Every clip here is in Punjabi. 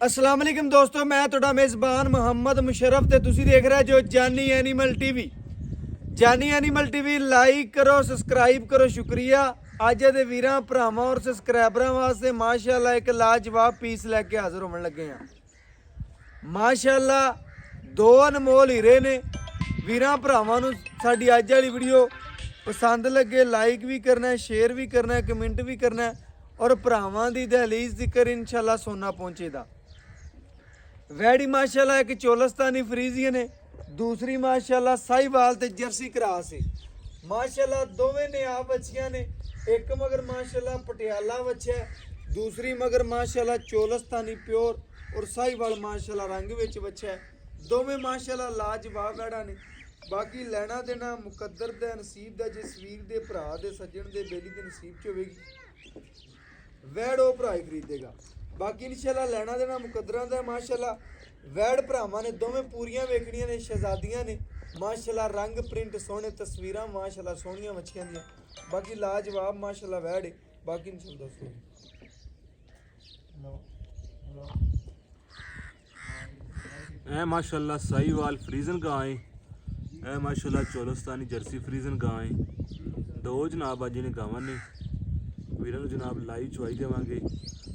अस्सलाम वालेकुम दोस्तों, मैं ਤੁਹਾਡਾ ਮੇਜ਼ਬਾਨ ਮੁਹੰਮਦ ਮੁਸ਼ਰਫ ਤੇ ਤੁਸੀਂ ਦੇਖ ਰਹੇ ਜੋ ਜਾਨੀ ਐਨੀਮਲ ਟੀਵੀ। ਜਾਨੀ ਐਨੀਮਲ ਟੀਵੀ ਲਾਈਕ ਕਰੋ, ਸਬਸਕ੍ਰਾਈਬ ਕਰੋ। ਸ਼ੁਕਰੀਆ। ਅੱਜ ਦੇ ਵੀਰਾਂ ਭਰਾਵਾਂ ਔਰ ਸਬਸਕ੍ਰਾਈਬਰਾਂ ਵਾਸਤੇ ਮਾਸ਼ਾਅੱਲਾ ਇੱਕ ਲਾਜਵਾਬ ਪੀਸ ਲੈ ਕੇ ਹਾਜ਼ਰ ਹੋਣ ਲੱਗੇ ਆ। ਮਾਸ਼ਾਅੱਲਾ ਦੋ ਅਨਮੋਲ ਹੀਰੇ ਨੇ। ਵੀਰਾਂ ਭਰਾਵਾਂ ਨੂੰ ਸਾਡੀ ਅੱਜ ਵਾਲੀ ਵੀਡੀਓ ਪਸੰਦ ਲੱਗੇ ਲਾਈਕ ਵੀ ਕਰਨਾ, ਸ਼ੇਅਰ ਵੀ ਕਰਨਾ, ਕਮੈਂਟ ਵੀ ਕਰਨਾ और भरावां दी दहलीज जिक्र इंशाल्लाह सोना पहुंचेगा। वैडी माशाल्लाह एक चोलस्तानी फ्रीजियन है, दूसरी माशाल्लाह साहिवाल ते जर्सी क्रास है। माशाल्लाह दोवें ने आप बच्चियां ने, एक मगर माशाल्लाह पटियाला बच्चा है, दूसरी मगर माशाल्लाह चोलस्तानी प्योर और साहिवाल माशाल्लाह रंग विच बच्चा है। दोवें माशाल्लाह लाजवाब वैड़ा ने। बाकी लैना देना मुकद्दर दे नसीब दा, जिस वीर दे भरा दे सज्जन दे बेली दे नसीब च होवेगी वैड़ वो भरा ही खरीदेगा। बाकी इंशाल्लाह लैना देना मुकद्दरां दा। माशाल्लाह वैड़ भरावां ने दोवें पूरियां वेखणियां ने, शहजादियां ने। माशाल्लाह रंग प्रिंट सोहने, तस्वीरां माशाल्लाह सोहणियां मच्छियां दियां। बाकी लाजवाब माशाल्लाह वैड़ है। बाकी इंशाल्लाह दसो ए माशाल्लाह साहिवाल फ्रीजन गाय है। ए माशाल्लाह चोलस्तानी जर्सी फ्रीजन गाय है। दो जनाब अज ने गावां ने। ਵੀਰਾਂ ਨੂੰ ਜਨਾਬ ਲਾਈਵ ਚਵਾਈ ਦੇਵਾਂਗੇ।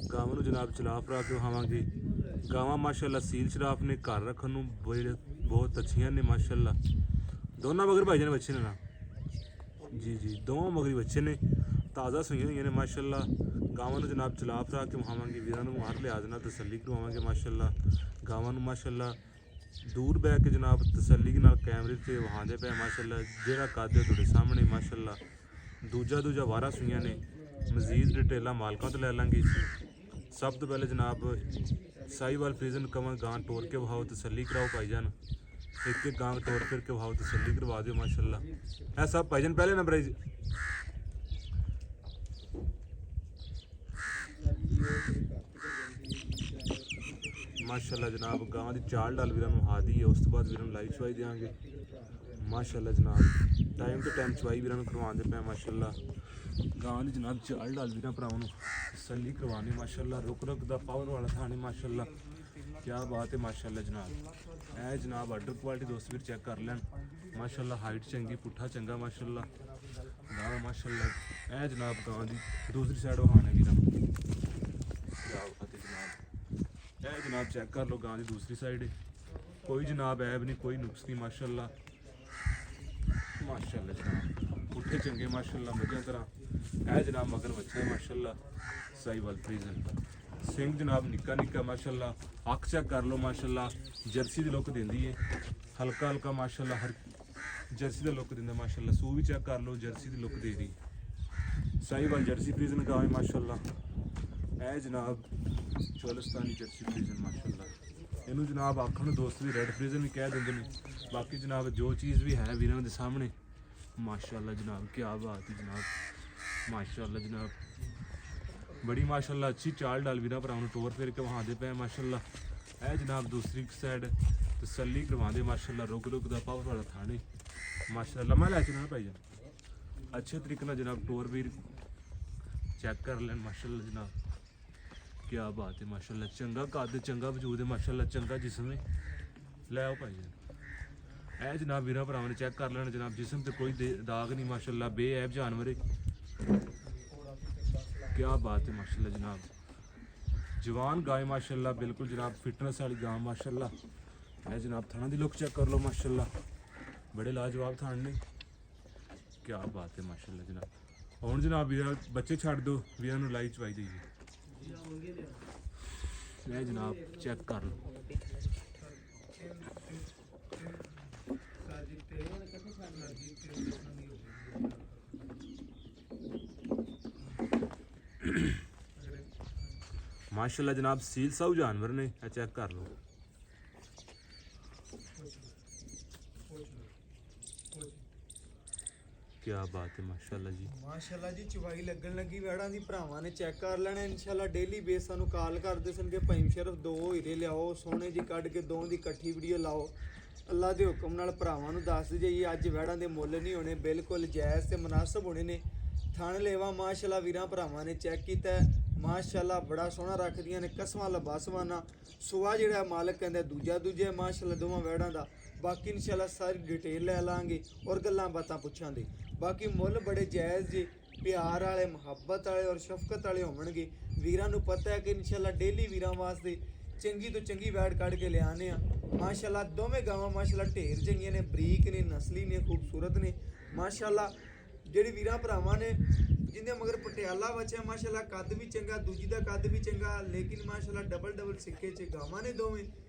ਗਾਵਾਂ ਨੂੰ ਜਨਾਬ ਚਲਾ ਭਰਾ ਕੇ ਵਿਖਾਵਾਂਗੇ। ਗਾਵਾਂ ਮਾਸ਼ਾਅੱਲਾ ਸੀਲ ਸ਼ਰਾਫ ਨੇ, ਘਰ ਰੱਖਣ ਨੂੰ ਬਹੁਤ ਅੱਛੀਆਂ ਨੇ ਮਾਸ਼ਾਅੱਲਾ। ਦੋਨਾਂ ਮਗਰ ਭਾਈਜਾਨ ਬੱਚੇ ਨੇ ਨਾ ਜੀ ਦੋਵਾਂ ਮਗਰੀ ਬੱਚੇ ਨੇ, ਤਾਜ਼ਾ ਸੂਈਆਂ ਹੋਈਆਂ ਨੇ ਮਾਸ਼ਾਅੱਲਾ। ਗਾਵਾਂ ਨੂੰ ਜਨਾਬ ਚਲਾ ਭਰਾ ਕੇ ਵਿਖਾਵਾਂਗੇ। ਵੀਰਾਂ ਨੂੰ ਹਰ ਲਿਹਾਜ਼ ਨਾਲ ਤਸੱਲੀ ਕਰਵਾਵਾਂਗੇ ਮਾਸ਼ਾਅੱਲਾ। ਗਾਵਾਂ ਨੂੰ ਮਾਸ਼ਾਅੱਲਾ ਦੂਰ ਬਹਿ ਕੇ ਜਨਾਬ ਤਸੱਲੀ ਨਾਲ ਕੈਮਰੇ ਤੇ ਵਿਖਾਉਂਦੇ ਪਏ ਮਾਸ਼ਾਅੱਲਾ। ਜਿਹੜਾ ਕੱਦ ਹੈ ਤੁਹਾਡੇ ਸਾਹਮਣੇ ਮਾਸ਼ਾਅੱਲਾ। ਦੂਜਾ ਵਾਰਾ ਸੂਈਆਂ ਨੇ। ਮਜ਼ੀਦ ਡਿਟੇਲਾਂ ਮਾਲਕਾਂ ਤੋਂ ਲੈ ਲਾਂਗੇ। ਸਭ ਤੋਂ ਪਹਿਲੇ ਜਨਾਬ ਸਾਹੀਵਾਲ ਫਰੀਜ਼ਨ ਕਵਾਂ ਗਾਂ ਤੋੜ ਕੇ ਵਹਾਓ, ਤਸੱਲੀ ਕਰਾਓ ਭਾਈਜਾਨ। ਇੱਕ ਗਾਂ ਤੋੜ ਫਿਰ ਕੇ ਵਹਾਓ, ਤਸੱਲੀ ਕਰਵਾ ਦਿਓ ਮਾਸ਼ਾਅੱਲਾ। ਇਹ ਸਭ ਭਾਈਜਾਨ ਪਹਿਲੇ ਨੰਬਰ ਹੈ। ਮਾਸ਼ਾਅੱਲਾ ਜਨਾਬ ਗਾਂ ਦੀ ਚਾਲ ਡਾਲ ਵੀਰਾਂ ਨੂੰ ਹਾਦੀ ਹੈ। ਉਸ ਤੋਂ ਬਾਅਦ ਵੀਰਾਂ ਨੂੰ ਲਾਈਵ ਚਵਾਈ ਦੇਵਾਂਗੇ ਮਾਸ਼ਾਅੱਲਾ। ਜਨਾਬ ਟਾਈਮ ਤੋਂ ਟਾਈਮ ਚਵਾਈ ਵੀਰਾਂ ਨੂੰ ਕਰਵਾਉਂਦੇ ਪਏ ਮਾਸ਼ਾਅੱਲਾ। ਗਾਂ ਦੀ ਜਨਾਬ ਚਾਲ ਡਾਲ ਵੀਰਾਂ ਭਰਾਵਾਂ ਨੂੰ ਤਸੱਲੀ ਕਰਵਾਉਣੀ ਮਾਸ਼ਾਅੱਲਾ। ਰੁਕ ਦਾ ਪਾਵਰ ਵਾਲਾ ਥਾਣੇ ਮਾਸ਼ਾਅੱਲਾ। ਕੀ ਬਾਤ ਹੈ ਮਾਸ਼ਾਅੱਲਾ ਜਨਾਬ। ਇਹ ਜਨਾਬ ਆਰਡਰ ਕੁਆਲਿਟੀ ਦੋਸਤ ਵੀਰ ਚੈੱਕ ਕਰ ਲੈਣ ਮਾਸ਼ਾਅੱਲਾ। ਹਾਈਟ ਚੰਗੀ, ਪੁੱਠਾ ਚੰਗਾ ਮਾਸ਼ਾਅੱਲਾ। ਗਾਂ ਮਾਸ਼ਾਅੱਲਾ। ਇਹ ਜਨਾਬ ਗਾਂ ਦੀ ਦੂਸਰੀ ਸਾਈਡ ਵਹਾਣੇ ਵੀਰਾਂ ਨੂੰ ਕੀ ਬਾਤ ਹੈ ਜਨਾਬ। ਇਹ ਜਨਾਬ ਚੈੱਕ ਕਰ ਲਓ ਗਾਂ ਦੀ ਦੂਸਰੀ ਸਾਈਡ ਹੈ। ਕੋਈ ਜਨਾਬ ਐਬ ਨਹੀਂ, ਕੋਈ ਨੁਕਸ ਨਹੀਂ ਮਾਸ਼ਾਅੱਲਾ। ਮਾਸ਼ਾਅੱਲਾ ਜਨਾਬ ਪੁੱਠੇ ਚੰਗੇ ਮਾਸ਼ਾਅੱਲਾ ਮੱਝਾਂ ਤਰ੍ਹਾਂ। ਇਹ ਜਨਾਬ ਮਗਰ ਬੱਚਾ ਮਾਸ਼ਾਅੱਲਾ ਸਾਹੀਵਾਲ ਫਰੀਜ਼ਨ। ਸਿੰਘ ਜਨਾਬ ਨਿੱਕਾ ਮਾਸ਼ਾਅੱਲਾ। ਅੱਖ ਚੈੱਕ ਕਰ ਲਓ ਮਾਸ਼ਾਅੱਲਾ। ਜਰਸੀ ਦੀ ਲੁੱਕ ਦਿੰਦੀ ਹੈ ਹਲਕਾ ਮਾਸ਼ਾਅੱਲਾ। ਹਰ ਜਰਸੀ ਦਾ ਲੁੱਕ ਦਿੰਦਾ ਮਾਸ਼ਾਅੱਲਾ। ਸੂ ਵੀ ਚੈੱਕ ਕਰ ਲਓ, ਜਰਸੀ ਦੀ ਲੁੱਕ ਦੇ ਰਹੀ ਸਾਹੀਵਾਲ ਜਰਸੀ ਫਰੀਜ਼ਨ ਗਾਂ ਮਾਸ਼ਾਅੱਲਾ। ਇਹ ਜਨਾਬ ਚੋਲਸਤਾਨੀ ਜਰਸੀ ਫਰੀਜ਼ਨ ਮਾਸ਼ਾਅੱਲਾ। ਇਹਨੂੰ ਜਨਾਬ ਆਖਣ ਨੂੰ ਦੋਸਤ ਵੀ ਰੈੱਡ ਫਰੀਜ਼ਨ ਵੀ ਕਹਿ ਦਿੰਦੇ ਨੇ। ਬਾਕੀ ਜਨਾਬ ਜੋ ਚੀਜ਼ ਵੀ ਹੈ ਵੀਰਾਂ ਦੇ ਸਾਹਮਣੇ माशाल्लाह जनाब। क्या बात है जनाब माशाल्लाह जनाब। बड़ी माशाल्लाह अच्छी चाल डाल वीरा भरा टोर फिर के वहाँ दे पे माशाल्लाह। है जनाब दूसरी साइड तसल्ली करवा दे माशाल्लाह। रुक दा पावर वाला थाने माशाल्लाह। मैं लै चलना भाई जान अच्छे तरीके नाल जनाब टोर वीर चेक कर लैन माशाल्लाह जनाब। क्या बात है माशाल्लाह। चंगा कद, चंगा वजूद है माशाल्लाह, चंगा जिसम है। लै आओ भाई जान। ਇਹ ਜਨਾਬ ਵੀਰਾਂ ਭਰਾਵਾਂ ਨੇ ਚੈੱਕ ਕਰ ਲੈਣਾ ਜਨਾਬ। ਜਿਸਮ ਤੇ ਕੋਈ ਦਾਗ ਨਹੀਂ ਮਾਸ਼ਾਅੱਲਾ। ਬੇਐਬ ਜਾਨਵਰ ਹੈ। ਕੀ ਬਾਤ ਹੈ ਮਾਸ਼ਾਅੱਲਾ ਜਨਾਬ। ਜਵਾਨ ਗਾय ਮਾਸ਼ਾਅੱਲਾ ਬਿਲਕੁਲ ਜਨਾਬ ਫਿਟਨੈਸ ਵਾਲੀ ਗਾਂ ਮਾਸ਼ਾਅੱਲਾ। ਇਹ ਜਨਾਬ ਥਣਾ ਦੀ ਲੁੱਕ ਚੈੱਕ ਕਰ ਲਓ ਮਾਸ਼ਾਅੱਲਾ। ਬੜੇ ਲਾਜਵਾਬ ਥਣ ਨੇ। ਕੀ ਬਾਤ ਹੈ ਮਾਸ਼ਾਅੱਲਾ ਜਨਾਬ। ਹੁਣ ਜਨਾਬ ਵੀਰਾਂ ਬੱਚੇ ਛੱਡ ਦਿਓ, ਵੀਰਾਂ ਨੂੰ ਲਾਈਵ ਚਵਾਈ ਦੇਈਏ। ਇਹ ਜਨਾਬ ਚੈੱਕ ਕਰ ਲਓ। माशाल्लाह जनाब सील साहू जानवर ने। चेक कर लो। क्या बात है माशाल्लाह जी। माशाल्लाह जी चवाई लगन लगी वैड़ा दी भरावां ने चेक कर लेना इंशाल्लाह। डेली बेस सानू कॉल करदे सन कि भाई शरफ दो हीरे लियाओ सोने जी कढ़ के, दो दी इकट्ठी वीडियो लाओ। अल्लाह के हुक्म नाल भरावां नू दस जाइए अज वैड़ा दे मुੱਲ नहीं होने, बिल्कुल जायज़ ते मुनासिब होने ने। थण लेवा माशाल्लाह वीरां भरावां ने चेक कीता। ਮਾਸ਼ਾਅੱਲਾ ਬੜਾ ਸੋਹਣਾ ਰੱਖਦੀਆਂ ਨੇ, ਕਸਮਾਂ ਲਬਾਸਵਾਨਾ ਸੁਆ ਜਿਹੜਾ ਮਾਲਕ ਕਹਿੰਦਾ ਦੂਜਾ ਮਾਸ਼ਾਅੱਲਾ ਦੋਵਾਂ ਵੈੜਾਂ ਦਾ। ਬਾਕੀ ਇਨਸ਼ਾਅੱਲਾ ਸਾਰੀ ਡਿਟੇਲ ਲੈ ਲਾਂਗੇ ਔਰ ਗੱਲਾਂ ਬਾਤਾਂ ਪੁੱਛਾਂਗੇ। ਬਾਕੀ ਮੁੱਲ ਬੜੇ ਜਾਇਜ਼ ਜੇ, ਪਿਆਰ ਵਾਲੇ, ਮੁਹੱਬਤ ਵਾਲੇ ਔਰ ਸ਼ਫਕਤ ਵਾਲੇ ਹੋਣਗੇ। ਵੀਰਾਂ ਨੂੰ ਪਤਾ ਹੈ ਕਿ ਇਨਸ਼ਾਅੱਲਾ ਡੇਲੀ ਵੀਰਾਂ ਵਾਸਤੇ ਚੰਗੀ ਤੋਂ ਚੰਗੀ ਵੈੜ ਕੱਢ ਕੇ ਲਿਆਉਂਦੇ ਆ। ਮਾਸ਼ਾਅੱਲਾ ਦੋਵੇਂ ਗਾਵਾਂ ਮਾਸ਼ਾਅੱਲਾ ਢੇਰ ਚੰਗੀਆਂ ਨੇ, ਬਰੀਕ ਨੇ, ਨਸਲੀ ਨੇ, ਖੂਬਸੂਰਤ ਨੇ ਮਾਸ਼ਾਅੱਲਾ। ਜਿਹੜੀ ਵੀਰਾਂ ਭਰਾਵਾਂ ਨੇ ਜਿੰਦੇ ਮਗਰ ਪਟਿਆਲਾ ਬੱਚਾ ਮਾਸ਼ਾਅੱਲਾ ਕੱਦ ਵੀ ਚੰਗਾ, ਦੂਜੀ ਦਾ ਕੱਦ ਵੀ ਚੰਗਾ, ਲੇਕਿਨ ਮਾਸ਼ਾਅੱਲਾ ਡਬਲ ਸਿੱਕੇ 'ਚ ਗਾਵਾਂ ਨੇ ਦੋਵੇਂ।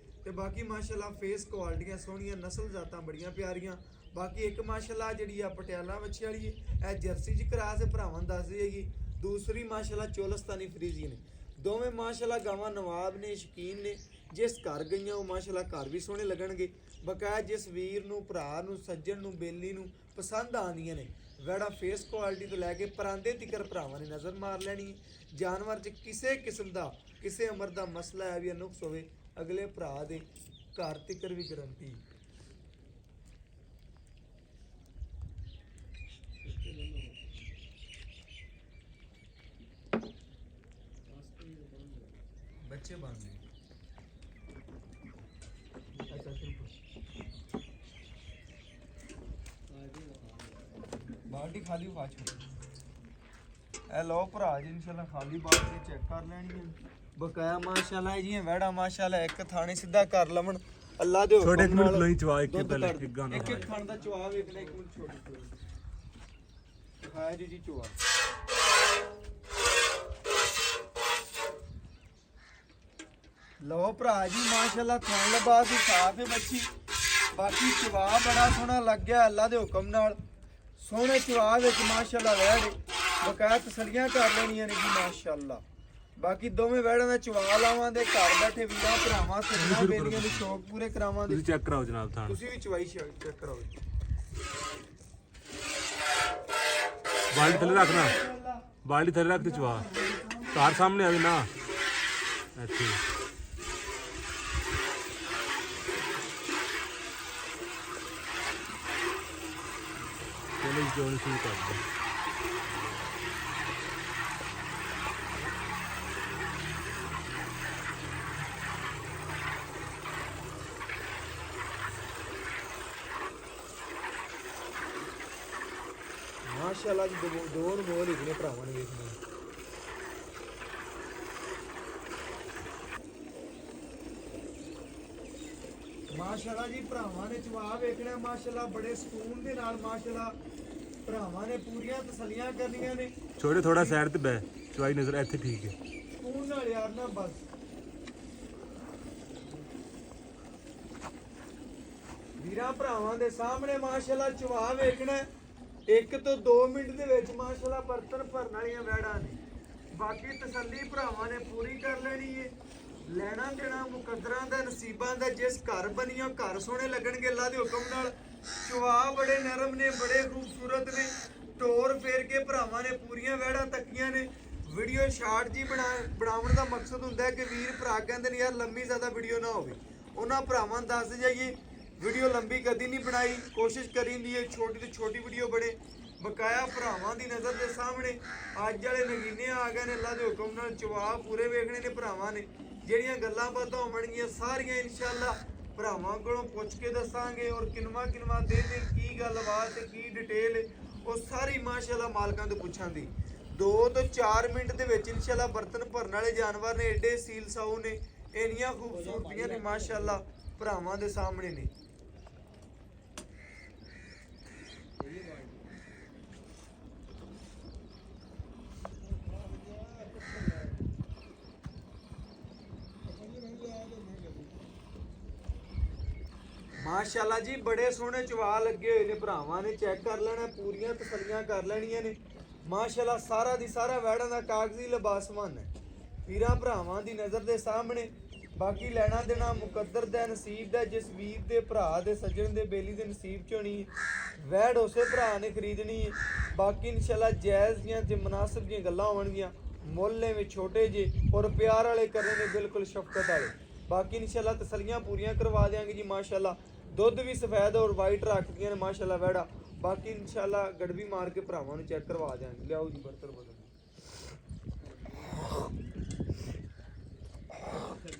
ਤੇ ਬਾਕੀ ਮਾਸ਼ਾਅੱਲਾ ਫੇਸ ਕੁਆਲਿਟੀਆਂ ਸੋਹਣੀਆਂ, ਨਸਲ ਜ਼ਾਤਾਂ ਬੜੀਆਂ ਪਿਆਰੀਆਂ। ਬਾਕੀ ਇੱਕ ਮਾਸ਼ਾਅੱਲਾ ਜਿਹੜੀ ਆ ਪਟਿਆਲਾ ਬੱਚੇ ਵਾਲੀ ਇਹ ਜਰਸੀ 'ਚ ਕਰਾਸ ਭਰਾਵਾਂ ਦੱਸਦੀ ਹੈਗੀ। ਦੂਸਰੀ ਮਾਸ਼ਾਅੱਲਾ ਚੋਲਸਤਾਨੀ ਫਰੀਜ਼ੀ ਨੇ। ਦੋਵੇਂ ਮਾਸ਼ਾਅੱਲਾ ਗਾਵਾਂ ਨਵਾਬ ਨੇ, ਸ਼ਕੀਨ ਨੇ। ਜਿਸ ਘਰ ਗਈਆਂ ਉਹ ਮਾਸ਼ਾਅੱਲਾ ਘਰ ਵੀ ਸੋਹਣੇ ਲੱਗਣਗੇ। ਬਕਾਇਆ ਜਿਸ ਵੀਰ ਨੂੰ, ਭਰਾ ਨੂੰ, ਸੱਜਣ ਨੂੰ, ਬੇਲੀ ਨੂੰ ਪਸੰਦ ਆਉਂਦੀਆਂ ਨੇ ਵੈੜਾ ਫੇਸ ਕੁਆਲਿਟੀ ਤੋਂ ਲੈ ਕੇ ਪਰਾਂਦੇ ਤਿਕਰ ਭਰਾਵਾਂ ਨੇ ਨਜ਼ਰ ਮਾਰ ਲੈਣੀ। ਜਾਨਵਰ 'ਚ ਕਿਸੇ ਕਿਸਮ ਦਾ, ਕਿਸੇ ਉਮਰ ਦਾ ਮਸਲਾ ਹੈ ਵੀ ਨੁਕਸ ਹੋਵੇ, ਅਗਲੇ ਭਰਾ ਦੇ ਘਰ ਤਿਕਰ ਵੀ ਗਰੰਟੀ। ਬੱਚੇ ਬੰਦ ਨੇ। ਬਾਲਟੀ ਖਾਲੀ ਵਾਚ ਇਹ ਲੋ ਭਰਾ ਜੀ ਇਨਸ਼ਾਅੱਲਾ ਖਾਲੀ ਬਾਲਟੀ ਚੈੱਕ ਕਰ ਲੈਣੀ ਹੈ। ਬਕਾਇਆ ਮਾਸ਼ਾਅੱਲਾ ਜੀ ਵੈੜਾ ਮਾਸ਼ਾਅੱਲਾ ਇੱਕ ਥਾਣੇ ਸਿੱਧਾ ਕਰ ਲਵਣ ਅੱਲਾ ਦੇ ਛੋਟੇ ਇੱਕ ਮਿੰਟ ਲੋਈ ਚਵਾ ਇੱਕ ਪਹਿਲੇ ਇੱਕ ਗਾਣਾ ਇੱਕ ਖਾਣ ਦਾ ਚਵਾ ਵੇਖਣਾ। ਇੱਕ ਮਿੰਟ ਛੋਟੀ ਹਾਂ ਜੀ ਚਵਾ ਲੋ ਭਰਾ ਜੀ ਮਾਸ਼ਾਅੱਲਾ ਖਾਣ ਲਬਾਸ ਦੀ ਸਾਫ ਹੈ ਬੱਚੀ। ਬਾਕੀ ਚਵਾ ਬੜਾ ਸੋਹਣਾ ਲੱਗਿਆ ਅੱਲਾ ਦੇ ਹੁਕਮ ਨਾਲ। ਸੋਹਣੇ ਚਵਾ ਵਿੱਚ ਮਾਸ਼ਾਅੱਲਾ ਵੈੜ ਬਕਾਇਆ ਤਸਲੀਆਂ ਕਰ ਲੈਣੀਆਂ ਨੇ ਜੀ ਮਾਸ਼ਾਅੱਲਾ। ਬਾਕੀ ਦੋਵੇਂ ਵੈੜਾਂ ਦਾ ਚਵਾ ਲਾਵਾਂ ਦੇ ਘਰ ਬੈਠੇ ਵੀਰਾਂ ਭਰਾਵਾਂ ਸੱਜਣਾ ਬੇਲੀਆਂ ਦੇ ਸ਼ੌਕ ਪੂਰੇ ਕਰਾਵਾਂ ਦੇ। ਤੁਸੀਂ ਚੈੱਕ ਕਰਾਓ ਜਨਾਬ ਥਾਣ, ਤੁਸੀਂ ਵੀ ਚਵਾਈ ਚੈੱਕ ਕਰਾਓ। ਬਾਲਟੀ ਥੱਲੇ ਰੱਖਣਾ, ਬਾਲਟੀ ਥੱਲੇ ਰੱਖ ਤੇ ਚਵਾ ਘਰ ਸਾਹਮਣੇ ਆਵੇ ਨਾ ਇੱਥੇ। ਚਲੋ ਜੋਨ ਸ਼ੁਰੂ ਕਰਦੇ ਹਾਂ। ਮਾਸ਼ਾਅੱਲਾ ਜੀ ਦੋ ਮੋਲ ਇਤਨੇ ਭਰਾਵਾਂ ਨੇ ਵੇਖਣੇ। ਮਾਸ਼ਾਅੱਲਾ ਜੀ ਭਰਾਵਾਂ ਨੇ ਚਵਾ ਵੇਖਣਾ ਮਾਸ਼ਾਅੱਲਾ ਬੜੇ ਸਕੂਨ ਦੇ ਨਾਲ ਮਾਸ਼ਾਅੱਲਾ ਭਰਾਵਾਂ ਨੇ ਪੂਰੀਆਂ ਤਸੱਲੀਆਂ ਕਰਨੀਆਂ ਨੇ। ਛੋਟੇ ਥੋੜਾ ਸਾਈਡ ਤੇ ਬੈ ਚਵਾਈ ਨਜ਼ਰ ਇੱਥੇ ਠੀਕ ਹੈ। ਸਕੂਨ ਨਾਲ ਯਾਰ ਨਾ ਬਸ ਵੀਰਾਂ ਭਰਾਵਾਂ ਦੇ ਸਾਹਮਣੇ ਮਾਸ਼ਾਅੱਲਾ ਚਵਾ ਵੇਖਣਾ। 1 ਤੋਂ 2 ਮਿੰਟ ਦੇ ਵਿੱਚ ਮਾਸ਼ਾਅੱਲਾ ਬਰਤਨ ਭਰਨ ਵਾਲੀਆਂ ਵੈੜਾਂ ਨੇ। ਬਾਕੀ ਤਸੱਲੀ ਭਰਾਵਾਂ ਨੇ ਪੂਰੀ ਕਰ ਲੈਣੀ ਹੈ। ਲੈਣਾ ਦੇਣਾ ਮੁਕੱਦਰਾਂ ਦਾ, ਨਸੀਬਾਂ ਦਾ। ਜਿਸ ਘਰ ਬਣੀਆਂ ਘਰ ਸੋਹਣੇ ਲੱਗਣਗੇ ਅੱਲਾ ਦੇ ਹੁਕਮ ਨਾਲ। ਚਵਾ ਬੜੇ ਨਰਮ ਨੇ, ਬੜੇ ਖੂਬਸੂਰਤ ਨੇ। ਟੋਰ ਫੇਰ ਕੇ ਭਰਾਵਾਂ ਨੇ ਪੂਰੀਆਂ ਵੈੜਾਂ ਤੱਕੀਆਂ ਨੇ। ਵੀਡੀਓ ਸ਼ਾਰਟ ਜੀ ਬਣਾਉਣ ਦਾ ਮਕਸਦ ਹੁੰਦਾ ਹੈ ਕਿ ਵੀਰ ਭਰਾ ਕਹਿੰਦੇ ਨੇ ਯਾਰ ਲੰਮੀ ਜ਼ਿਆਦਾ ਵੀਡੀਓ ਨਾ ਹੋਵੇ। ਉਹਨਾਂ ਭਰਾਵਾਂ ਨੂੰ ਦੱਸ ਜਾਈਏ ਵੀਡੀਓ ਲੰਬੀ ਕਦੀ ਨਹੀਂ ਬਣਾਈ, ਕੋਸ਼ਿਸ਼ ਕਰੀਂਦੀ ਹੈ ਛੋਟੀ ਤੋਂ ਛੋਟੀ ਵੀਡੀਓ ਬਣੇ। ਬਕਾਇਆ ਭਰਾਵਾਂ ਦੀ ਨਜ਼ਰ ਦੇ ਸਾਹਮਣੇ ਅੱਜ ਵਾਲੇ ਨਗੀਨੇ ਆ ਗਏ ਨੇ ਅੱਲਾ ਦੇ ਹੁਕਮ ਨਾਲ। ਚਵਾ ਪੂਰੇ ਵੇਖਣੇ ਨੇ ਭਰਾਵਾਂ ਨੇ। ਜਿਹੜੀਆਂ ਗੱਲਾਂ ਬਾਤਾਂ ਹੋਣਗੀਆਂ ਸਾਰੀਆਂ ਇਨਸ਼ਾਅੱਲਾ ਭਰਾਵਾਂ ਕੋਲੋਂ ਪੁੱਛ ਕੇ ਦੱਸਾਂਗੇ। ਔਰ ਕਿਨਵਾ ਦਿਨ ਕੀ ਗੱਲਬਾਤ ਤੇ ਕੀ ਡਿਟੇਲ ਉਹ ਸਾਰੀ ਮਾਸ਼ਾਅੱਲਾ ਮਾਲਕਾਂ ਤੋਂ ਪੁੱਛਾਂਗੇ। 2 ਤੋਂ 4 ਮਿੰਟ ਦੇ ਵਿੱਚ ਇਨਸ਼ਾਅੱਲਾ ਬਰਤਨ ਭਰਨ ਵਾਲੇ ਜਾਨਵਰ ਨੇ। ਐਡੇ ਸੀਲ ਸਾਊ ਨੇ, ਇੰਨੀਆਂ ਖੂਬਸੂਰਤੀਆਂ ਨੇ ਮਾਸ਼ਾਅੱਲਾ ਭਰਾਵਾਂ ਦੇ ਸਾਹਮਣੇ ਨੇ। ਮਾਸ਼ਾਅੱਲਾ ਜੀ ਬੜੇ ਸੋਹਣੇ ਚਵਾ ਲੱਗੇ ਹੋਏ ਨੇ ਭਰਾਵਾਂ ਨੇ। ਚੈੱਕ ਕਰ ਲੈਣਾ, ਪੂਰੀਆਂ ਤਸੱਲੀਆਂ ਕਰ ਲੈਣੀਆਂ ਨੇ ਮਾਸ਼ਾਅੱਲਾ। ਸਾਰਾ ਦੀ ਸਾਰਾ ਵੈੜਾਂ ਦਾ ਕਾਗਜ਼ੀ ਲਿਬਾਸਮਾਨ ਹੈ ਵੀਰਾਂ ਭਰਾਵਾਂ ਦੀ ਨਜ਼ਰ ਦੇ ਸਾਹਮਣੇ। ਬਾਕੀ ਲੈਣਾ ਦੇਣਾ ਮੁਕੱਦਰ ਦਾ, ਨਸੀਬ ਦਾ। ਜਿਸ ਵੀਰ ਦੇ ਭਰਾ ਦੇ ਸੱਜਣ ਦੇ ਬੇਲੀ ਦੇ ਨਸੀਬ ਚ ਹੋਣੀ ਵੈੜ ਉਸੇ ਭਰਾ ਨੇ ਖਰੀਦਣੀ ਹੈ। ਬਾਕੀ ਇਨਸ਼ਾਅੱਲਾ ਜਾਇਜ਼ ਦੀਆਂ ਤੇ ਮੁਨਾਸਿਬ ਦੀਆਂ ਗੱਲਾਂ ਹੋਣਗੀਆਂ। ਮੁੱਲ ਵਿੱਚ ਛੋਟੇ ਜੇ ਔਰ ਪਿਆਰ ਵਾਲੇ ਕਰਨੇ ਨੇ, ਬਿਲਕੁਲ ਸ਼ਫਕਤ ਵਾਲੇ। ਬਾਕੀ ਇਨਸ਼ਾਅੱਲਾ ਤਸੱਲੀਆਂ ਪੂਰੀਆਂ ਕਰਵਾ ਦੇਵਾਂਗੇ ਜੀ ਮਾਸ਼ਾਅੱਲਾ। ਦੁੱਧ ਵੀ ਸਫੈਦ ਔਰ ਵਾਈਟ ਰੱਖਦੀਆਂ ਨੇ ਮਾਸ਼ਾਅੱਲਾ ਵੈੜਾ। ਬਾਕੀ ਇਨਸ਼ਾਅੱਲਾ ਗੜਵੀ ਮਾਰ ਕੇ ਭਰਾਵਾਂ ਨੂੰ ਚੈੱਕ ਕਰਵਾ ਦੇਵਾਂਗੇ। ਲਿਆਓ ਜੀ ਬਰਤਨ ਬਦਲ।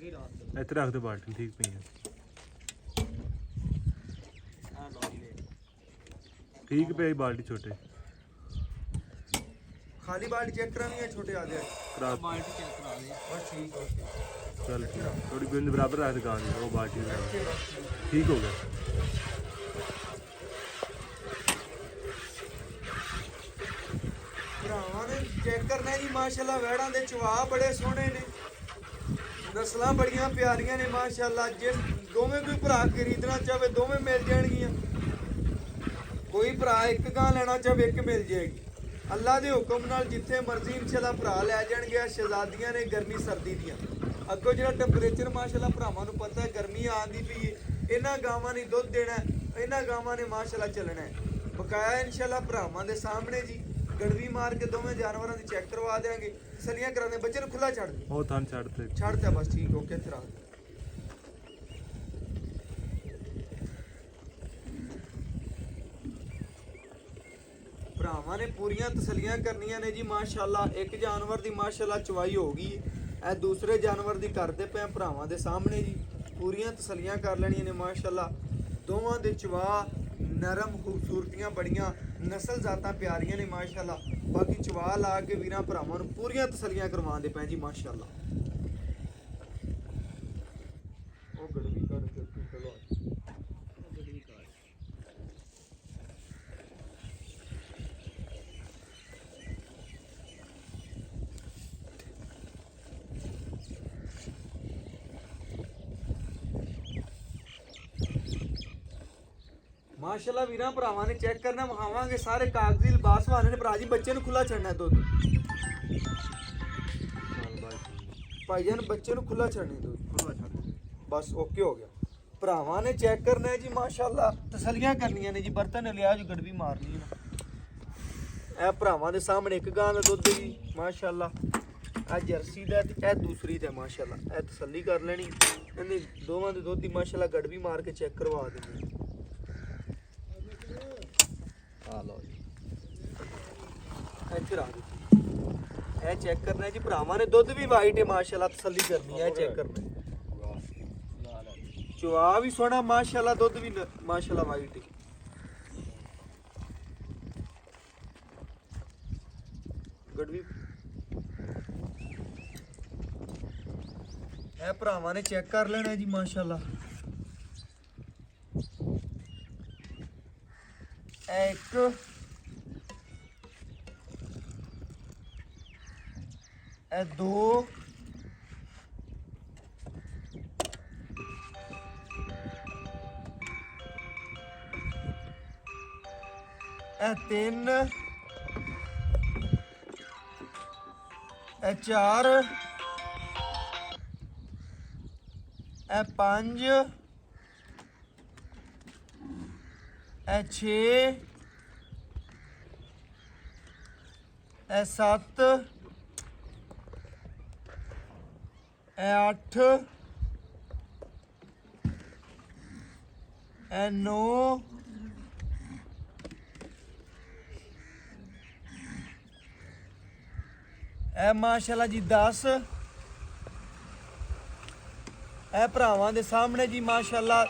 ਇੱਥੇ ਰੱਖ ਦੇ ਬਾਲਟੀ ਠੀਕ ਪਈ ਹੈ ਠੀਕ ਪਈ ਬਾਲਟੀ ਛੋਟੇ ਖਾਲੀ ਬਾਲਟੀ ਚੈੱਕ ਕਰਾਣੀ ਹੈ ਛੋਟੇ ਆ ਜਾਏ ਕਰਾ ਬਾਲਟੀ ਚੈੱਕ ਕਰਾ ਦੇ ਬਸ ਠੀਕ ਹੋ ਚੱਲ ਥੋੜੀ ਬਿੰਦ ਬਰਾਬਰ ਰੱਖ ਦੁਕਾਨ ਦੀ ਉਹ ਬਾਲਟੀ ਨਾਲ। ਠੀਕ ਹੋ ਗਿਆ ਭਰਾਵਾਂ ਨੇ ਚੈੱਕ ਕਰਨਾ ਜੀ ਮਾਸ਼ਾਅੱਲਾ ਵੈੜਾਂ ਦੇ ਚਵਾ ਬੜੇ ਸੋਹਣੇ ਨੇ ਨਸਲਾਂ ਬੜੀਆਂ ਪਿਆਰੀਆਂ ਨੇ ਮਾਸ਼ਾਅੱਲਾ ਜੇ ਦੋਵੇਂ ਕੋਈ ਭਰਾ ਖਰੀਦਣਾ ਚਾਹੇ ਦੋਵੇਂ ਮਿਲ ਜਾਣਗੀਆਂ ਕੋਈ ਭਰਾ ਇੱਕ ਗਾਂ ਲੈਣਾ ਚਾਹੇ ਇੱਕ ਮਿਲ ਜਾਏਗੀ ਅੱਲਾ ਦੇ ਹੁਕਮ ਨਾਲ ਜਿੱਥੇ ਮਰਜ਼ੀ ਇਨਸ਼ਾਅੱਲਾ ਭਰਾ ਲੈ ਜਾਣਗੇ ਆ ਸ਼ਹਿਜ਼ਾਦੀਆਂ ਨੇ ਗਰਮੀ ਸਰਦੀ ਦੀਆਂ ਅੱਗੋਂ ਜਿਹੜਾ ਟੈਂਪਰੇਚਰ ਮਾਸ਼ਾਅੱਲਾ ਭਰਾਵਾਂ ਨੂੰ ਪਤਾ ਹੈ ਗਰਮੀ ਆਂਦੀ ਪਈ ਇਹਨਾਂ ਗਾਵਾਂ ਨੇ ਦੁੱਧ ਦੇਣਾ ਇਹਨਾਂ ਗਾਵਾਂ ਨੇ ਮਾਸ਼ਾਅੱਲਾ ਚੱਲਣਾ ਹੈ ਬਕਾਇਆ ਇਨਸ਼ਾਅੱਲਾ ਭਰਾਵਾਂ ਦੇ ਸਾਹਮਣੇ ਜੀ ਗੜਵੀ ਮਾਰ ਕੇ ਦੋਵੇਂ ਜਾਨਵਰਾਂ ਦੀ ਚੈੱਕ ਕਰਵਾ ਦੇਾਂਗੇ ਸਲੀਆਂ ਕਰਾਉਂਦੇ ਬੱਚੇ ਨੂੰ ਖੁੱਲਾ ਛੱਡ ਦੇ ਉਹ ਥਾਂ ਛੱਡ ਤੇ ਛੱਡਤਾ ਬਸ ਠੀਕ ਹੋ ਕੇ ਤੇਰਾ ਭਰਾਵਾਂ ਨੇ ਪੂਰੀਆਂ ਤਸੱਲੀਆਂ ਕਰਨੀਆਂ ਨੇ ਜੀ ਮਾਸ਼ਾਅੱਲਾ ਇੱਕ ਜਾਨਵਰ ਦੀ ਮਾਸ਼ਾਅੱਲਾ ਚਵਾਈ ਹੋ ਗਈ ਇਹ ਦੂਸਰੇ ਜਾਨਵਰ ਦੀ ਕਰਦੇ ਪਏ ਭਰਾਵਾਂ ਦੇ ਸਾਹਮਣੇ ਜੀ ਪੂਰੀਆਂ ਤਸੱਲੀਆਂ ਕਰ ਲੈਣੀਆਂ ਨੇ ਮਾਸ਼ਾਅੱਲਾ ਦੋਵਾਂ ਦੇ ਚਵਾ ਨਰਮ ਖੂਬਸੂਰਤੀਆਂ ਬੜੀਆਂ ਨਸਲ ਜ਼ਾਤਾਂ ਪਿਆਰੀਆਂ ਨੇ ਮਾਸ਼ਾਅੱਲਾ ਬਾਕੀ ਚਵਾ ਲਾ ਕੇ ਵੀਰਾਂ ਭਰਾਵਾਂ ਨੂੰ ਪੂਰੀਆਂ ਤਸੱਲੀਆਂ ਕਰਵਾਉਂਦੇ ਪਏ ਜੀ ਮਾਸ਼ਾਅੱਲਾ ਉਹ ਗੜਵੀ ਕਰ ਕੇ ਚਲੋ ਮਾਸ਼ਾਅੱਲਾ ਵੀਰਾਂ ਭਰਾਵਾਂ ਨੇ ਚੈੱਕ ਕਰਨਾ ਵਿਖਾਵਾਂਗੇ ਸਾਰੇ ਕਾਗਜ਼ੀ ਲਿਬਾਸ ਵਾਲੇ ਨੇ ਭਰਾ ਜੀ ਬੱਚੇ ਨੂੰ ਖੁੱਲਾ ਛੱਡਣਾ ਦੁੱਧ ਭਾਈਜਾਨ ਬੱਚੇ ਨੂੰ ਖੁੱਲਾ ਛੱਡਣਾ ਦੁੱਧ ਖੁੱਲਾ ਛੱਡ ਬਸ ਓਕੇ ਹੋ ਗਿਆ ਭਰਾਵਾਂ ਨੇ ਚੈੱਕ ਕਰਨਾ ਹੈ ਜੀ ਮਾਸ਼ਾਅੱਲਾ ਤਸੱਲੀਆਂ ਕਰਨੀਆਂ ਨੇ ਜੀ ਬਰਤਨ ਲਿਆ ਜੋ ਗੜਵੀ ਮਾਰਨੀ ਨਾ ਇਹ ਭਰਾਵਾਂ ਦੇ ਸਾਹਮਣੇ ਇੱਕ ਗਾਂ ਦਾ ਦੁੱਧ ਜੀ ਮਾਸ਼ਾਅੱਲਾ ਇਹ ਜਰਸੀ ਦਾ ਤੇ ਇਹ ਦੂਸਰੀ ਤੇ ਮਾਸ਼ਾਅੱਲਾ ਇਹ ਤਸੱਲੀ ਕਰ ਲੈਣੀ ਇਹਨੇ ਦੋਵਾਂ ਦੇ ਦੁੱਧ ਦੀ ਮਾਸ਼ਾਅੱਲਾ ਗੜਵੀ ਮਾਰ ਕੇ ਚੈੱਕ ਕਰਵਾ ਦੇਣੀ ਆ ਲਓ ਜੀ ਇੱਥੇ ਰੱਖ ਦਿਓ ਇਹ ਚੈੱਕ ਕਰਨਾ ਹੈ ਜੀ ਭਰਾਵਾਂ ਨੇ ਦੁੱਧ ਵੀ ਵਾਈਟ ਹੈ ਮਾਸ਼ਾਅੱਲਾ ਤਸੱਲੀ ਕਰਨੀ ਹੈ ਇਹ ਚੈੱਕ ਕਰਨਾ ਚਵਾ ਵੀ ਸੋਹਣਾ ਮਾਸ਼ਾਅੱਲਾ ਦੁੱਧ ਵੀ ਮਾਸ਼ਾਅੱਲਾ ਵਾਈਟ ਹੈ ਗੜਵੀ ਇਹ ਭਰਾਵਾਂ ਨੇ ਚੈੱਕ ਕਰ ਲੈਣਾ ਜੀ ਮਾਸ਼ਾਅੱਲਾ ਇੱਕ ਇਹ ਦੋ ਇਹ ਤਿੰਨ ਇਹ ਚਾਰ ਇਹ ਪੰਜ ਇਹ 6 ਇਹ 7 ਇਹ 8 ਇਹ 9 ਇਹ ਮਾਸ਼ਾਅੱਲਾ ਜੀ 10 ਇਹ ਭਰਾਵਾਂ ਦੇ ਸਾਹਮਣੇ ਜੀ ਮਾਸ਼ਾਅੱਲਾ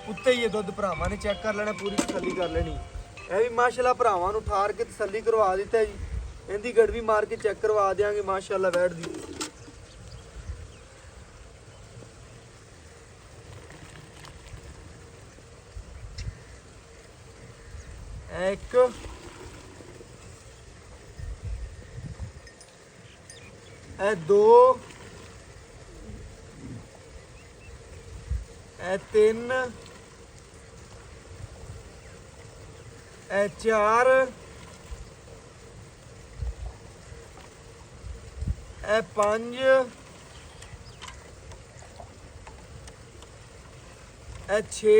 ਉੱਤੇ ਹੀ ਇਹ ਦੁੱਧ ਭਰਾਵਾਂ ਨੇ ਚੈੱਕ ਕਰ ਲੈਣਾ ਪੂਰੀ ਤਸੱਲੀ ਕਰ ਲੈਣੀ ਇਹ ਵੀ ਮਾਸ਼ਾਅੱਲਾ ਭਰਾਵਾਂ ਨੂੰ ਠਾਰ ਕੇ ਤਸੱਲੀ ਕਰਵਾ ਦਿੱਤਾ ਜੀ ਇਹਦੀ ਗੜਵੀ ਮਾਰ ਕੇ ਚੈੱਕ ਕਰਵਾ ਦੇਾਂਗੇ ਮਾਸ਼ਾਅੱਲਾ ਵੈੜ ਦੀ ਇੱਕ ਇਹ ਦੋ ਇਹ ਤਿੰਨ ਇਹ ਚਾਰ ਇਹ ਪੰਜ ਇਹ 6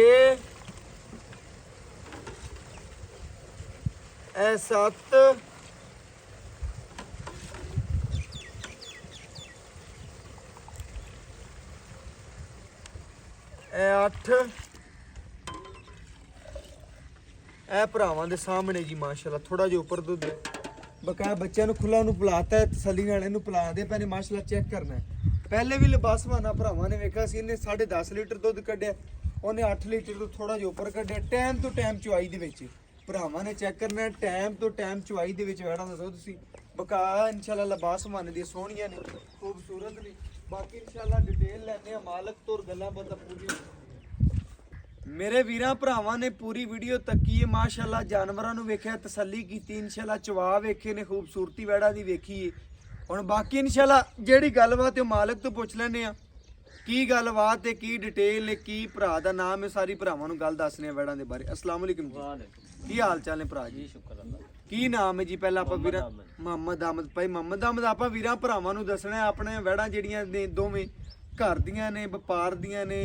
ਇਹ 7 ਇਹ 8 ਇਹ ਭਰਾਵਾਂ ਦੇ ਸਾਹਮਣੇ ਜੀ ਮਾਸ਼ਾਅੱਲਾ ਥੋੜਾ ਜਿਹਾ ਉੱਪਰ ਦੁੱਧ ਬਕਾਇਆ ਬੱਚਿਆਂ ਨੂੰ ਖੁੱਲਾ ਨੂੰ ਪਿਲਾਤਾ ਤਸੱਲੀ ਨਾਲ ਇਹਨੂੰ ਪਿਲਾ ਦੇ ਪੈਣੇ ਮਾਸ਼ਾਅੱਲਾ ਚੈੱਕ ਕਰਨਾ ਹੈ ਪਹਿਲੇ ਵੀ ਲਿਬਾਸਵਾਨਾ ਭਰਾਵਾਂ ਨੇ ਵੇਖਿਆ ਸੀ, ਇਹਨੇ 10.5 ਲੀਟਰ ਦੁੱਧ ਕੱਢਿਆ, ਉਹਨੇ 8 ਲੀਟਰ ਤੋਂ ਥੋੜਾ ਜਿਹਾ ਉੱਪਰ ਕੱਢਿਆ। ਟਾਈਮ ਤੋਂ ਟਾਈਮ ਚੁਆਈ ਦੇ ਵਿੱਚ ਭਰਾਵਾਂ ਨੇ ਚੈੱਕ ਕਰਨਾ, ਟਾਈਮ ਤੋਂ ਟਾਈਮ ਚੁਆਈ ਦੇ ਵਿੱਚ ਵੈੜਾਂ ਦਾ ਦੁੱਧ ਸੀ। ਬਕਾ ਇਨਸ਼ਾਅੱਲਾ ਲਿਬਾਸਵਾਨੇ ਦੀਆਂ ਸੋਹਣੀਆਂ ਨੇ, ਖੂਬਸੂਰਤ ਨੇ। ਬਾਕੀ ਇਨਸ਼ਾਅੱਲਾ ਡਿਟੇਲ ਲੈਣੇ ਆ ਮਾਲਕ ਤੋਂ, ਗੱਲਾਂ ਬਾਤਾਂ ਪੂਰੀਆਂ। ਮੇਰੇ ਵੀਰਾਂ ਭਰਾਵਾਂ ਨੇ ਪੂਰੀ ਵੀਡੀਓ ਤੱਕੀ ਹੈ ਮਾਸ਼ਾਅੱਲਾ, ਜਾਨਵਰਾਂ ਨੂੰ ਵੇਖਿਆ, ਤਸੱਲੀ ਕੀਤੀ, ਇਨਸ਼ਾਅੱਲਾ ਚਵਾ ਵੇਖੇ ਨੇ, ਖੂਬਸੂਰਤੀ ਵੈੜਾਂ ਦੀ ਵੇਖੀ ਹੈ। ਹੁਣ ਬਾਕੀ ਇਨਸ਼ਾਅੱਲਾ ਜਿਹੜੀ ਗੱਲਬਾਤ ਹੈ ਉਹ ਮਾਲਕ ਤੋਂ ਪੁੱਛ ਲੈਣੇ ਆ, ਕੀ ਗੱਲਬਾਤ ਹੈ, ਕੀ ਡਿਟੇਲ ਹੈ, ਕੀ ਭਰਾ ਦਾ ਨਾਮ ਹੈ, ਸਾਰੀ ਭਰਾਵਾਂ ਨੂੰ ਗੱਲ ਦੱਸਣੇ ਆ ਵੈੜਾਂ ਦੇ ਬਾਰੇ। ਅਸਲਾਮ ਅਲੈਕੁਮ ਜੀ, ਕੀ ਹਾਲ ਚਾਲ ਨੇ ਭਰਾ ਜੀ? ਸ਼ੁਕਰ ਅੱਲਾ। ਕੀ ਨਾਮ ਹੈ ਜੀ? ਪਹਿਲਾਂ ਆਪਾਂ ਵੀਰਾਂ ਮੁਹੰਮਦ ਅਹਿਮਦ ਭਾਈ ਮੁਹੰਮਦ ਅਹਿਮਦ ਆਪਾਂ ਵੀਰਾਂ ਭਰਾਵਾਂ ਨੂੰ ਦੱਸਣਾ ਆਪਣੇ ਵੈੜਾਂ ਜਿਹੜੀਆਂ ਨੇ ਦੋਵੇਂ ਘਰ ਦੀਆਂ ਨੇ, ਵਪਾਰ ਦੀਆਂ ਨੇ,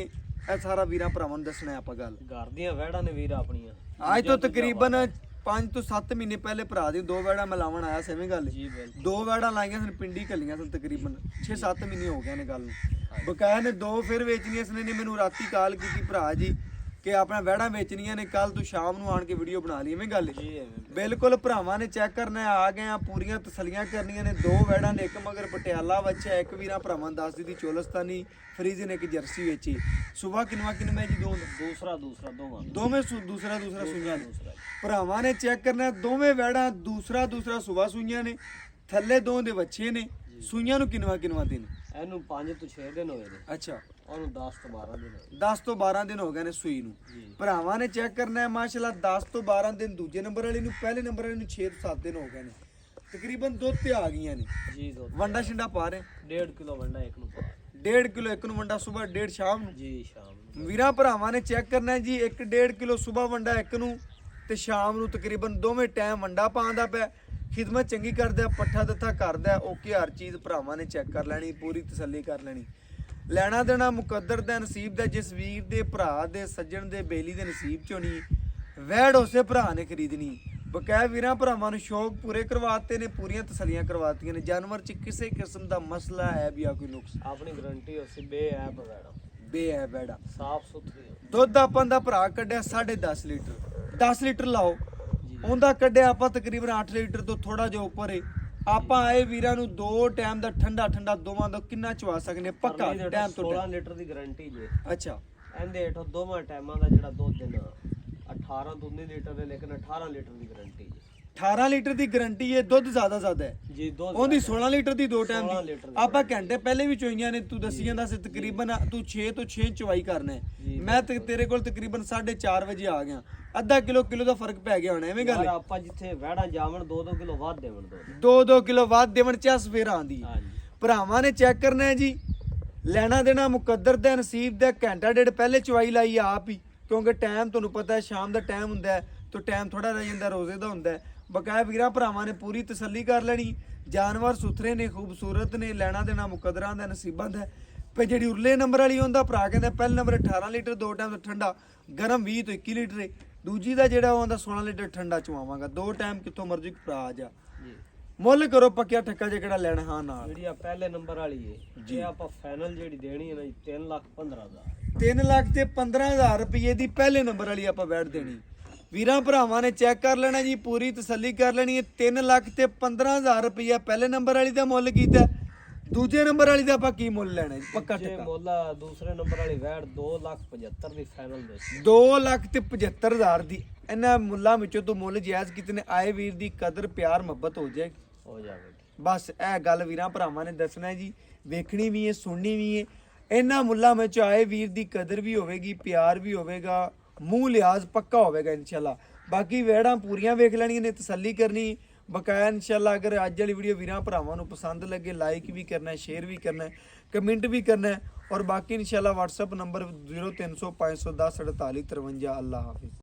ਇਹ ਸਾਰਾ ਵੀਰਾਂ ਭਰਾਵਾਂ ਨੂੰ ਦੱਸਣਾ ਆਪਾਂ ਗੱਲ। ਘਰ ਦੀਆਂ ਵੈੜਾਂ ਨੇ ਵੀਰ ਆਪਣੀਆਂ। ਅੱਜ ਤੋਂ ਤਕਰੀਬਨ 5 ਤੋਂ 7 ਮਹੀਨੇ ਪਹਿਲੇ ਭਰਾ ਦੀ 2 ਵੈੜਾਂ ਮੈਂ ਲਾਉਣ ਆਇਆ ਸੀ, ਐਵੇਂ ਗੱਲ। ਜੀ ਬਿਲਕੁਲ। 2 ਵੈੜਾਂ ਲਾਈਆਂ ਸਨ, ਪਿੰਡੀ ਘੱਲੀਆਂ ਸਨ, ਤਕਰੀਬਨ 6-7 ਮਹੀਨੇ ਹੋ ਗਏ ਨੇ ਗੱਲ ਨੂੰ। ਬਕਾਇਆ ਨੇ 2 ਫਿਰ ਵੇਚਣੀਆਂ ਸਨ। ਨੇ ਮੈਨੂੰ ਰਾਤੀ ਕਾਲ ਕੀਤੀ ਭਰਾ ਜੀ ਕਿ ਆਪਣਾ ਵੈੜਾਂ ਵੇਚਣੀਆਂ ਨੇ, ਕੱਲ ਤੂੰ ਸ਼ਾਮ ਨੂੰ ਆਣ ਕੇ ਵੀਡੀਓ ਬਣਾ ਲਈ, ਐਵੇਂ ਗੱਲ। ਜੀ ਐਵੇਂ ਬਿਲਕੁਲ ਭਰਾਵਾਂ ਨੇ ਚੈੱਕ ਕਰਨਾ, ਆ ਗਏ ਆ, ਪੂਰੀਆਂ ਤਸੱਲੀਆਂ ਕਰਨੀਆਂ ਨੇ। 2 ਵੈੜਾਂ ਨੇ, ਇੱਕ ਮਗਰ ਪਟਿਆਲਾ ਬੱਚਾ, ਇੱਕ ਵੀਰਾਂ ਭਰਾਵਾਂ ਨੂੰ ਦੱਸ ਦਿੱਤੀ ਚੋਲਸਤਾਨੀ ਫਰੀਜ਼ਨ, ਇੱਕ ਜਰਸੀ ਵੇਚੀ। ਸੁਬਾ ਕਿਨਵਾ ਕਿਨਵਾ ਜੀ ਦੂਸਰਾ ਦੋਵਾਂ ਦੋਵੇਂ ਦੂਸਰਾ ਸੂਈਆਂ ਨੇ। ਭਰਾਵਾਂ ਨੇ ਚੈੱਕ ਕਰਨਾ, ਦੋਵੇਂ ਵੈੜਾਂ ਦੂਸਰਾ ਸੁਬਾ ਸੂਈਆਂ ਨੇ, ਥੱਲੇ 2 ਦੇ ਬੱਚੇ ਨੇ। ਸੂਈਆਂ ਨੂੰ ਕਿਨਵਾ ਦਿਨ? ਇਹਨੂੰ 5 ਤੋਂ 6 ਦਿਨ ਹੋਏ ਨੇ। ਅੱਛਾ, ਉਹਨੂੰ 10 ਤੋਂ 12 ਦਿਨ ਹੋਏ। 10 ਤੋਂ 12 ਦਿਨ ਹੋ ਗਏ ਨੇ ਸੂਈ ਨੂੰ। ਭਰਾਵਾਂ ਨੇ ਚੈੱਕ ਕਰਨਾ ਹੈ ਮਾਸ਼ਾਅੱਲਾ, 10 ਤੋਂ 12 ਦਿਨ ਦੂਜੇ ਨੰਬਰ ਵਾਲੀ ਨੂੰ, ਪਹਿਲੇ ਨੰਬਰ ਵਾਲੀ ਨੂੰ 6 ਤੋਂ 7 ਦਿਨ ਹੋ ਗਏ ਨੇ। ਤਕਰੀਬਨ ਦੁੱਧ ਤੇ ਆ ਗਈਆਂ ਨੇ। ਜੀ ਦੁੱਧ ਵੰਡਾ ਛਿੰਡਾ ਪਾ ਰਹੇ 1.5 ਕਿਲੋ ਵੰਡਾ ਇੱਕ ਨੂੰ ਪਾ। 1.5 ਕਿਲੋ ਇੱਕ ਨੂੰ ਵੰਡਾ, ਸਵੇਰ 1.5 ਸ਼ਾਮ ਨੂੰ। ਜੀ ਸ਼ਾਮ ਨੂੰ। ਵੀਰਾਂ ਭਰਾਵਾਂ ਨੇ ਚੈੱਕ ਕਰਨਾ ਹੈ ਜੀ, 1.5 ਕਿਲੋ ਸਵੇਰ ਵੰਡਾ ਇੱਕ ਨੂੰ, ਤੇ ਸ਼ਾਮ ਨੂੰ ਤਕਰੀਬਨ ਦੋਵੇਂ ਟਾਈਮ ਵੰਡਾ ਪਾਉਂਦਾ ਪਿਆ। ਖਿਦਮਤ ਚੰਗੀ ਕਰਦਾ, ਪੱਠਾ ਦਿੱਤਾ ਕਰਦਾ, ਓਕੇ ਹਰ ਚੀਜ਼ ਭਰਾਵਾਂ ਨੇ ਚੈੱਕ ਕਰ ਲੈਣੀ, ਪੂਰੀ ਤਸੱਲੀ ਕਰ ਲੈਣੀ। ਲੈਣਾ ਦੇਣਾ ਮੁਕੱਦਰ ਦਾ, ਨਸੀਬ ਦਾ, ਜਿਸ ਵੀਰ ਦੇ ਭਰਾ ਦੇ ਸੱਜਣ ਦੇ ਬੇਲੀ ਦੇ ਨਸੀਬ ਚੋਂ ਨਹੀਂ, ਵੈੜ ਉਸੇ ਭਰਾ ਨੇ ਖਰੀਦਣੀ। ਬਕਾਇਆ ਵੀਰਾਂ ਭਰਾਵਾਂ ਨੂੰ ਸ਼ੌਕ ਪੂਰੇ ਕਰਵਾਤੇ ਨੇ, ਪੂਰੀਆਂ ਤਸੱਲੀਆਂ ਕਰਵਾਤੀਆਂ ਨੇ। ਜਾਨਵਰ 'ਚ ਕਿਸੇ ਕਿਸਮ ਦਾ ਮਸਲਾ ਹੈ ਵੀ ਆ ਕੋਈ ਨੁਕਸ, ਆਪਣੀ ਗਾਰੰਟੀ ਉਸੇ ਬੇਐਬ ਵੈੜਾ, ਬੇਐਬ ਵੈੜਾ। ਸਾਫ ਸੁਥਰੀ। ਦੁੱਧ ਆਪਾਂ ਦਾ ਭਰਾ ਕੱਢਿਆ 10.5 ਲੀਟਰ, 10 ਲੀਟਰ ਲਾਓ, ਉਹਦਾ ਕੱਢਿਆ ਆਪਾਂ ਤਕਰੀਬਨ 8 ਲੀਟਰ ਤੋਂ ਥੋੜਾ ਜਿਹਾ ਉੱਪਰ ਹੈ। ਆਪਾਂ ਆਏ ਵੀਰਾਂ ਨੂੰ 2 ਟਾਈਮ ਦਾ ਠੰਡਾ ਦੋਵਾਂ ਦਾ ਕਿੰਨਾ ਚਵਾ ਸਕਦੇ ਪੱਕਾ ਟਾਈਮ ਤੋਂ 16 ਲੀਟਰ ਦੀ ਗਾਰੰਟੀ ਜੇ। ਅੱਛਾ, ਇਹਦੇ ਹੇਠੋਂ ਦੋਵਾਂ ਟਾਈਮਾਂ ਦਾ ਜਿਹੜਾ ਦੁੱਧ ਦੇਣਾ 18 ਤੋਂ 19 ਲੀਟਰ ਹੈ, ਲੇਕਿਨ 18 ਲੀਟਰ ਦੀ ਗਾਰੰਟੀ ਜੇ। 18 ਲੀਟਰ ਦੀ ਗਾਰੰਟੀ ਹੈ। ਦੁੱਧ ਜ਼ਿਆਦਾ ਹੈ ਜੀ ਦੁੱਧ ਉਹਦੀ 16 ਲੀਟਰ ਦੀ 2 ਟਾਈਮ 16 ਦੀ। ਲੀਟਰ ਦੀ ਆਪਾਂ ਘੰਟੇ ਪਹਿਲੇ ਵੀ ਚੋਈਆਂ ਨੇ, ਤੂੰ ਦੱਸੀ ਜਾਂਦਾ ਸੀ ਤਕਰੀਬਨ ਤੂੰ 6 ਤੋਂ 6 ਚਵਾਈ ਕਰਨਾ ਹੈ। ਮੈਂ ਤੇਰੇ ਕੋਲ ਤਕਰੀਬਨ 4:30 ਵਜੇ ਆ ਗਿਆ, ਅੱਧਾ ਕਿਲੋ ਦਾ ਫਰਕ ਪੈ ਗਿਆ ਹੋਣਾ, ਐਵੇਂ ਗੱਲ। ਯਾਰ ਆਪਾਂ ਜਿੱਥੇ ਵੈੜਾ ਜਾਵਣ 2-2 ਕਿਲੋ ਵੱਧ ਦੇਵਣ ਦੋ 2 ਕਿਲੋ ਵੱਧ ਦੇਵਣ ਚ ਸਵੇਰ ਆਂਦੀ। ਹਾਂਜੀ ਭਰਾਵਾਂ ਨੇ ਚੈੱਕ ਕਰਨਾ ਹੈ ਜੀ, ਲੈਣਾ ਦੇਣਾ ਮੁਕੱਦਰ ਦਾ, ਨਸੀਬ ਦਾ। ਘੰਟਾ ਡੇਢ ਪਹਿਲੇ ਚਵਾਈ ਲਾਈ ਆਪ ਹੀ, ਕਿਉਂਕਿ ਟਾਈਮ ਤੁਹਾਨੂੰ ਪਤਾ ਹੈ ਸ਼ਾਮ ਦਾ ਟਾਈਮ ਹੁੰਦਾ ਹੈ, ਤਾਂ ਟਾਈਮ ਥੋੜਾ ਰਹਿ ਜਾਂਦਾ, ਰੋਜ਼ੇ ਦਾ ਹੁੰਦਾ ਹੈ। ਬਕਾਇਆ ਵੀਰਾਂ ਭਰਾਵਾਂ ਨੇ ਪੂਰੀ ਤਸੱਲੀ ਕਰ ਲੈਣੀ। ਜਾਨਵਰ ਸੁਥਰੇ ਨੇ, ਖੂਬਸੂਰਤ ਨੇ, ਲੈਣਾ ਦੇਣਾ ਮੁਕੱਦਰਾਂ ਦਾ, ਨਸੀਬਾਂ ਦਾ। ਪਰ ਜਿਹੜੀ ਉਰਲੇ ਨੰਬਰ ਵਾਲੀ ਹੁੰਦਾ ਭਰਾ ਕਹਿੰਦਾ ਪਹਿਲੇ ਨੰਬਰ 18 ਲੀਟਰ 2 ਟਾਈਮ ਦਾ ਠੰਡਾ, ਗਰਮ 20 ਤੋਂ 21 ਲੀਟਰ ਹੈ। ਦੂਜੀ ਦਾ ਜਿਹੜਾ ਉਹ ਆਉਂਦਾ 16 ਲੀਟਰ ਠੰਡਾ ਚਵਾਵਾਂਗਾ। 2 ਟਾਈਮ ਕਿੱਥੋਂ ਮਰਜ਼ੀ ਭਰਾ ਆ ਜਾ, ਜੀ। ਮੁੱਲ ਕਰੋ ਪੱਕਿਆ ਠੱਕਾ ਜੇ ਕਿਹੜਾ ਲੈਣਾ ਹਾਂ ਨਾਲ। ਜਿਹੜੀ ਆ ਪਹਿਲੇ ਨੰਬਰ ਵਾਲੀ ਏ, ਇਹ ਆਪਾਂ ਫਾਈਨਲ ਜਿਹੜੀ ਦੇਣੀ ਹੈ ਨਾ ਜੀ 3,15,000। 3 ਲੱਖ ਤੇ 15,000 ਰੁਪਏ ਦੀ ਪਹਿਲੇ ਨੰਬਰ ਵਾਲੀ ਆਪਾਂ ਬੈਠ ਦੇਣੀ। ਵੀਰਾਂ ਭਰਾਵਾਂ ਨੇ ਚੈੱਕ ਕਰ ਲੈਣਾ ਜੀ, ਪੂਰੀ ਤਸੱਲੀ ਕਰ ਲੈਣੀ ਹੈ। 3 ਲੱਖ ਤੇ 15,000 ਰੁਪਏ ਪਹਿਲੇ ਨੰਬਰ ਵਾਲੀ ਦਾ ਮੁੱਲ ਕੀਤਾ। ਦੂਜੇ ਨੰਬਰ ਵਾਲੀ ਦਾ ਆਪਾਂ ਕੀ ਮੁੱਲ ਲੈਣਾ ਜੀ ਪੱਕਾ ਜੇ ਠੱਕਾ? ਮੁੱਲ ਦੂਸਰੇ ਨੰਬਰ ਵਾਲੀ ਵੈੜ 2,75,000 ਦੀ ਫਾਈਨਲ ਦੇ 2 ਲੱਖ ਤੇ 75,000 ਦੀ। ਇਹਨਾਂ ਮੁੱਲਾਂ ਵਿੱਚੋਂ ਤੋਂ ਮੁੱਲ ਜਾਇਜ਼ ਕਿਤਨੇ ਆਏ, ਵੀਰ ਦੀ ਕਦਰ ਪਿਆਰ ਮੁਹੱਬਤ ਹੋ ਜਾਏਗੀ, ਹੋ ਜਾਵੇਗੀ। ਬਸ ਇਹ ਗੱਲ ਵੀਰਾਂ ਭਰਾਵਾਂ ਨੇ ਦੱਸਣਾ ਜੀ, ਵੇਖਣੀ ਵੀ ਹੈ, ਸੁਣਨੀ ਵੀ ਹੈ। ਇਹਨਾਂ ਮੁੱਲਾਂ ਵਿੱਚ ਆਏ ਵੀਰ ਦੀ ਕਦਰ ਵੀ ਹੋਵੇਗੀ, ਪਿਆਰ ਵੀ ਹੋਵੇਗਾ, ਮੂੰਹ ਲਿਹਾਜ਼ ਪੱਕਾ ਹੋਵੇਗਾ ਇਨਸ਼ਾਅੱਲਾ। ਬਾਕੀ ਵੈੜਾਂ ਪੂਰੀਆਂ ਵੇਖ ਲੈਣੀਆਂ ਨੇ, ਤਸੱਲੀ ਕਰਨੀ ਬਕਾਇਆ ਇਨਸ਼ਾਅੱਲਾ। ਅਗਰ ਅੱਜ ਵਾਲੀ ਵੀਡੀਓ ਵੀਰਾਂ ਭਰਾਵਾਂ ਨੂੰ ਪਸੰਦ ਲੱਗੇ, ਲਾਈਕ ਵੀ ਕਰਨਾ ਹੈ, ਸ਼ੇਅਰ ਵੀ ਕਰਨਾ ਹੈ, ਕਮੈਂਟ ਵੀ ਕਰਨਾ ਹੈ। ਔਰ ਬਾਕੀ ਇਨਸ਼ਾਅੱਲਾ WhatsApp ਨੰਬਰ 0300 510 48 53। ਅੱਲਾ ਹਾਫਿਜ਼।